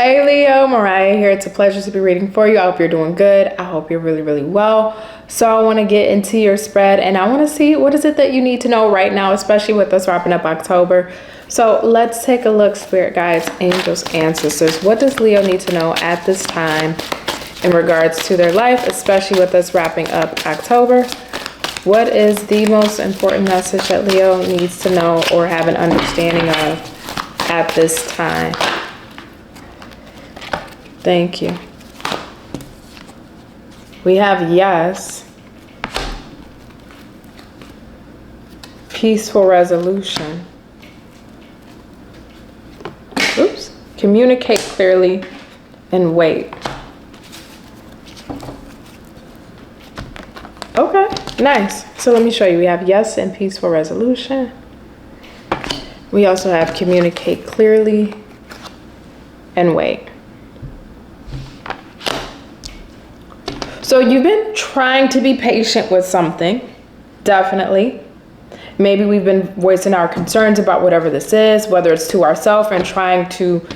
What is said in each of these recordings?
Hey Leo, Mariah here. It's a pleasure to be reading for you. I hope you're doing good. I hope you're really, really well. So I want to get into your spread and I want to see what is it that you need to know right now, especially with us wrapping up October. So let's take a look, spirit guides, angels, ancestors. What does Leo need to know at this time in regards to their life, especially with us wrapping up October? What is the most important message that Leo needs to know or have an understanding of at this time? Thank you. We have yes. Peaceful resolution. Oops. Communicate clearly and wait. Okay, nice. So let me show you. We have yes and peaceful resolution. We also have communicate clearly and wait. So you've been trying to be patient with something, definitely. Maybe we've been voicing our concerns about whatever this is, whether it's to ourselves and trying to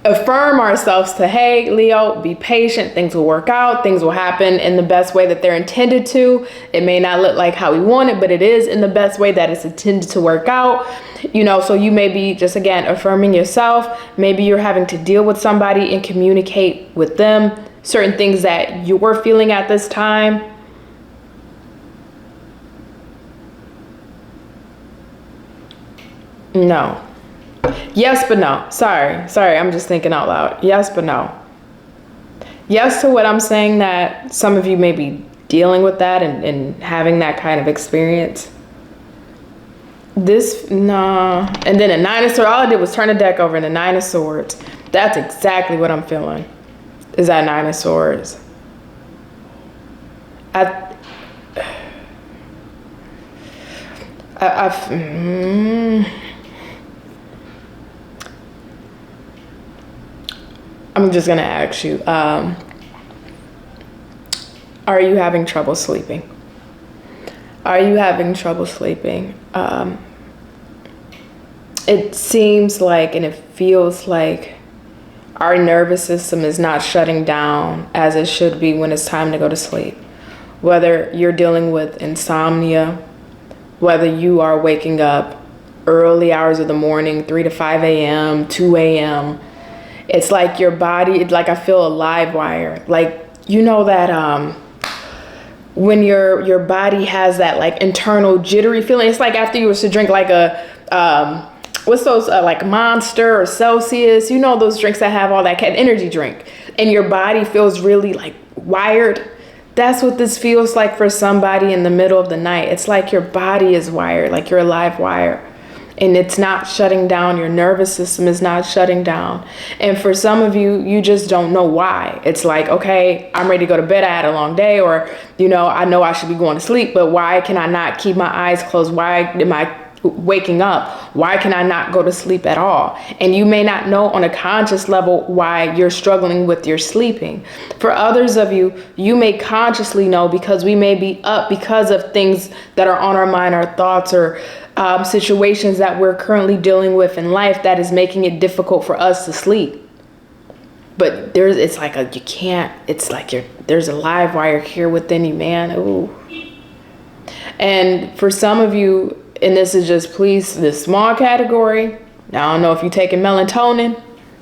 affirm ourselves to, hey, Leo, be patient. Things will work out. Things will happen in the best way that they're intended to. It may not look like how we want it, but it is in the best way that it's intended to work out. You know, so you may be just, again, affirming yourself. Maybe you're having to deal with somebody and communicate with them certain things that you're feeling at this time. No. Yes, but no. Sorry, I'm just thinking out loud. Yes, but no. Yes to what I'm saying, that some of you may be dealing with that and having that kind of experience. This, no. And then a Nine of Swords, all I did was turn the deck over and a Nine of Swords. That's exactly what I'm feeling. Is that Nine of Swords. I'm just going to ask you, are you having trouble sleeping? Are you having trouble sleeping? It seems like, and it feels like, our nervous system is not shutting down as it should be when it's time to go to sleep. Whether you're dealing with insomnia, whether you are waking up early hours of the morning, 3 to 5 a.m., 2 a.m., it's like your body, it's like I feel a live wire. Like, you know that when your body has that like internal jittery feeling, it's like after you were to drink like a, what's those like Monster or Celsius, you know, those drinks that have all that energy drink, and your body feels really like wired. That's what this feels like for somebody in the middle of the night. It's like your body is wired, like you're a live wire, and it's not shutting down. Your nervous system is not shutting down. And for some of you, you just don't know why. It's like, okay, I'm ready to go to bed. I had a long day, or, you know I should be going to sleep, but why can I not keep my eyes closed? Why am I waking up? Why can I not go to sleep at all? And you may not know on a conscious level why you're struggling with your sleeping. For others of you, you may consciously know, because we may be up because of things that are on our mind, our thoughts, or situations that we're currently dealing with in life that is making it difficult for us to sleep. But there's a live wire here within you, man. Ooh. And for some of you, and this is just, please, this small category. I don't know if you're taking melatonin.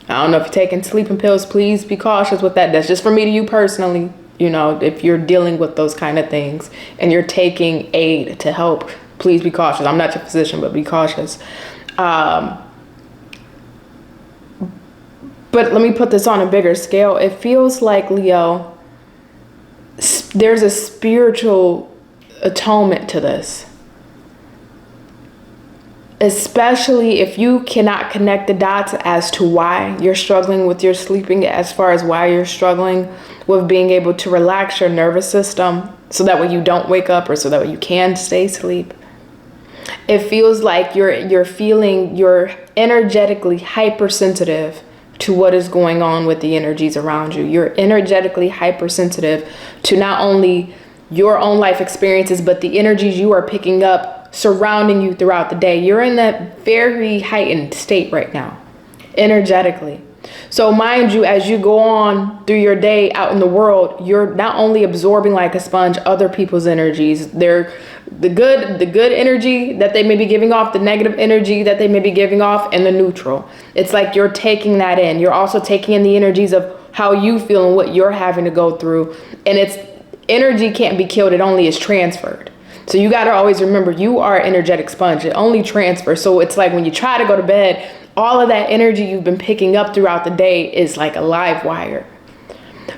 I don't know if you're taking sleeping pills. Please be cautious with that. That's just for me to you personally. You know, if you're dealing with those kind of things and you're taking aid to help, please be cautious. I'm not your physician, but be cautious. But let me put this on a bigger scale. It feels like, Leo, there's a spiritual atonement to this. Especially if you cannot connect the dots as to why you're struggling with your sleeping, as far as why you're struggling with being able to relax your nervous system so that way you don't wake up, or so that way you can stay asleep. It feels like you're energetically hypersensitive to what is going on with the energies around you. You're energetically hypersensitive to not only your own life experiences, but the energies you are picking up surrounding you throughout the day. You're in that very heightened state right now, energetically. So mind you, as you go on through your day out in the world, you're not only absorbing like a sponge other people's energies. They're the good energy that they may be giving off, the negative energy that they may be giving off, and the neutral. It's like you're taking that in. You're also taking in the energies of how you feel and what you're having to go through. And it's energy can't be killed. It only is transferred. So you got to always remember, you are an energetic sponge. It only transfers. So it's like when you try to go to bed, all of that energy you've been picking up throughout the day is like a live wire.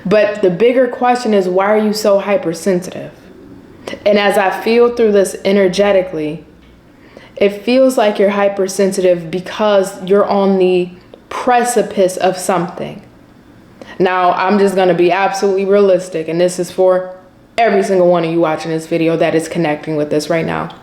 But the bigger question is, why are you so hypersensitive? And as I feel through this energetically, it feels like you're hypersensitive because you're on the precipice of something. Now, I'm just going to be absolutely realistic, and this is for every single one of you watching this video that is connecting with this right now.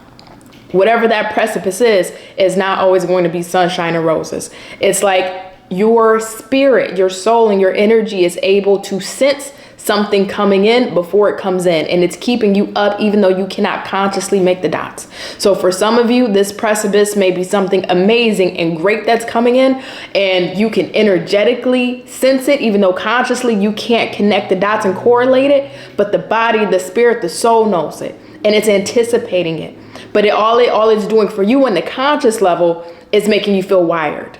Whatever that precipice is not always going to be sunshine and roses. It's like your spirit, your soul, and your energy is able to sense something coming in before it comes in, and it's keeping you up even though you cannot consciously make the dots. So for some of you, this precipice may be something amazing and great that's coming in, and you can energetically sense it even though consciously you can't connect the dots and correlate it, but the body, the spirit, the soul knows it, and it's anticipating it. But all it's doing for you on the conscious level is making you feel wired.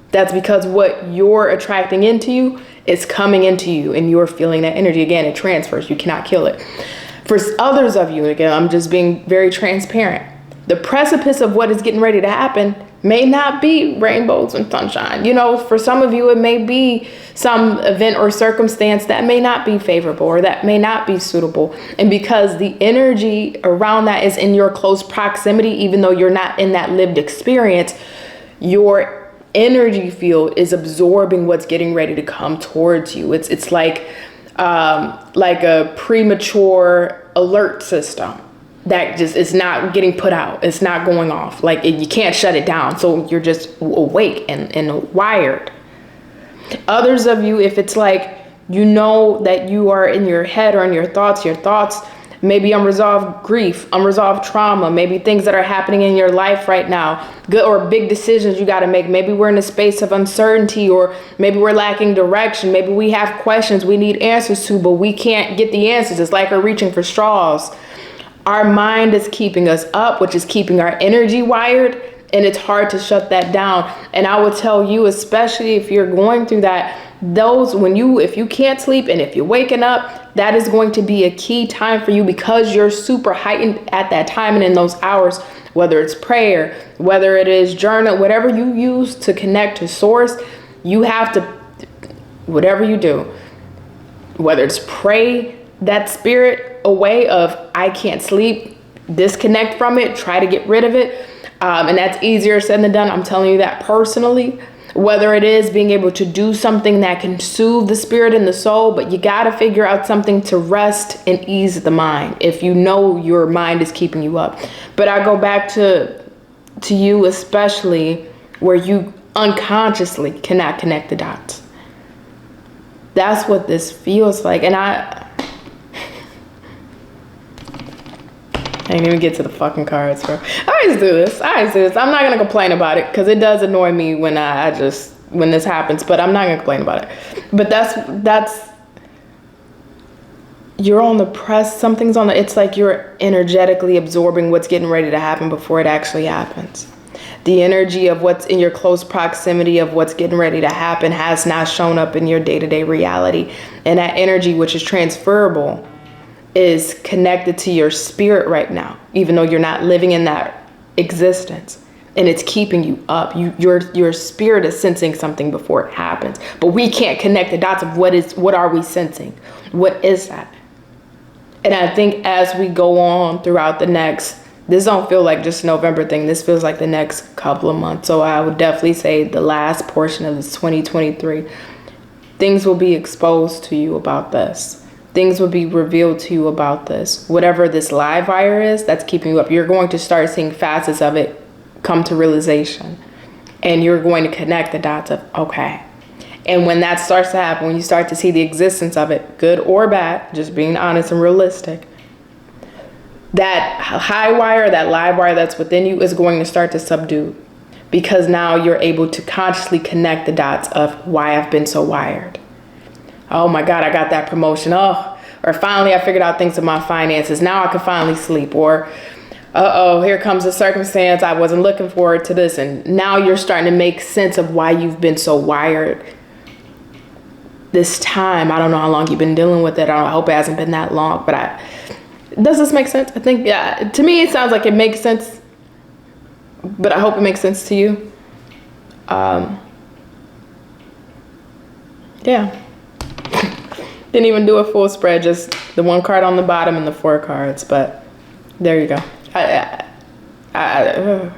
That's because what you're attracting into you is coming into you, and you're feeling that energy. Again, it transfers. You cannot kill it. For others of you, again, I'm just being very transparent. The precipice of what is getting ready to happen may not be rainbows and sunshine. You know, for some of you, it may be some event or circumstance that may not be favorable or that may not be suitable. And because the energy around that is in your close proximity, even though you're not in that lived experience, your energy field is absorbing what's getting ready to come towards you. It's like a premature alert system that just is not getting put out. It's not going off. Like you can't shut it down. So you're just awake and wired. Others of you, if it's like, you know that you are in your head or in your thoughts maybe unresolved grief, unresolved trauma, maybe things that are happening in your life right now, good or big decisions you got to make. Maybe we're in a space of uncertainty, or maybe we're lacking direction. Maybe we have questions we need answers to, but we can't get the answers. It's like we're reaching for straws. Our mind is keeping us up, which is keeping our energy wired, and it's hard to shut that down. And I would tell you, especially if you're going through that, if you can't sleep and if you're waking up, that is going to be a key time for you, because you're super heightened at that time and in those hours, whether it's prayer, whether it is journal, whatever you use to connect to source, you have to, whatever you do, whether it's pray that spirit away of I can't sleep, disconnect from it, try to get rid of it. And that's easier said than done. I'm telling you that personally. Whether it is being able to do something that can soothe the spirit and the soul, but you got to figure out something to rest and ease the mind if you know your mind is keeping you up. But I go back to you, especially where you unconsciously cannot connect the dots. That's what this feels like. And I didn't even get to the fucking cards, bro. I always do this. I'm not going to complain about it because it does annoy me when when this happens, but I'm not going to complain about it. But that's, you're on the press. It's like you're energetically absorbing what's getting ready to happen before it actually happens. The energy of what's in your close proximity of what's getting ready to happen has not shown up in your day-to-day reality. And that energy, which is transferable, is connected to your spirit right now, even though you're not living in that existence, and it's keeping you up. Your spirit is sensing something before it happens, but we can't connect the dots of what are we sensing? What is that? And I think as we go on throughout this don't feel like just a November thing. This feels like the next couple of months. So I would definitely say the last portion of this 2023, things will be exposed to you about this. Things will be revealed to you about this. Whatever this live wire is that's keeping you up, you're going to start seeing facets of it come to realization. And you're going to connect the dots of, okay. And when that starts to happen, when you start to see the existence of it, good or bad, just being honest and realistic, that high wire, that live wire that's within you is going to start to subdue. because now you're able to consciously connect the dots of why I've been so wired. Oh my God, I got that promotion. Oh, or finally I figured out things with my finances. Now I can finally sleep. Or, uh-oh, here comes a circumstance. I wasn't looking forward to this. And now you're starting to make sense of why you've been so wired this time. I don't know how long you've been dealing with it. I hope it hasn't been that long, but does this make sense? I think, yeah, to me, it sounds like it makes sense, but I hope it makes sense to you. Yeah. Didn't even do a full spread, just the one card on the bottom and the 4 cards, but there you go. I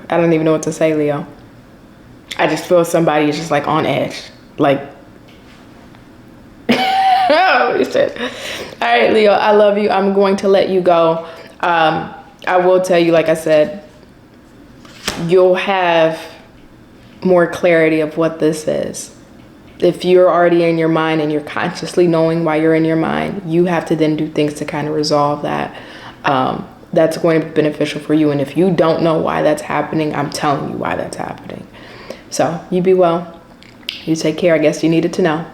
don't even know what to say, Leo. I just feel somebody is just like on edge. Like, oh shit. All right, Leo, I love you. I'm going to let you go. I will tell you, like I said, you'll have more clarity of what this is. If you're already in your mind and you're consciously knowing why you're in your mind, you have to then do things to kind of resolve that. That's going to be beneficial for you. And if you don't know why that's happening, I'm telling you why that's happening. So you be well. You take care. I guess you needed to know.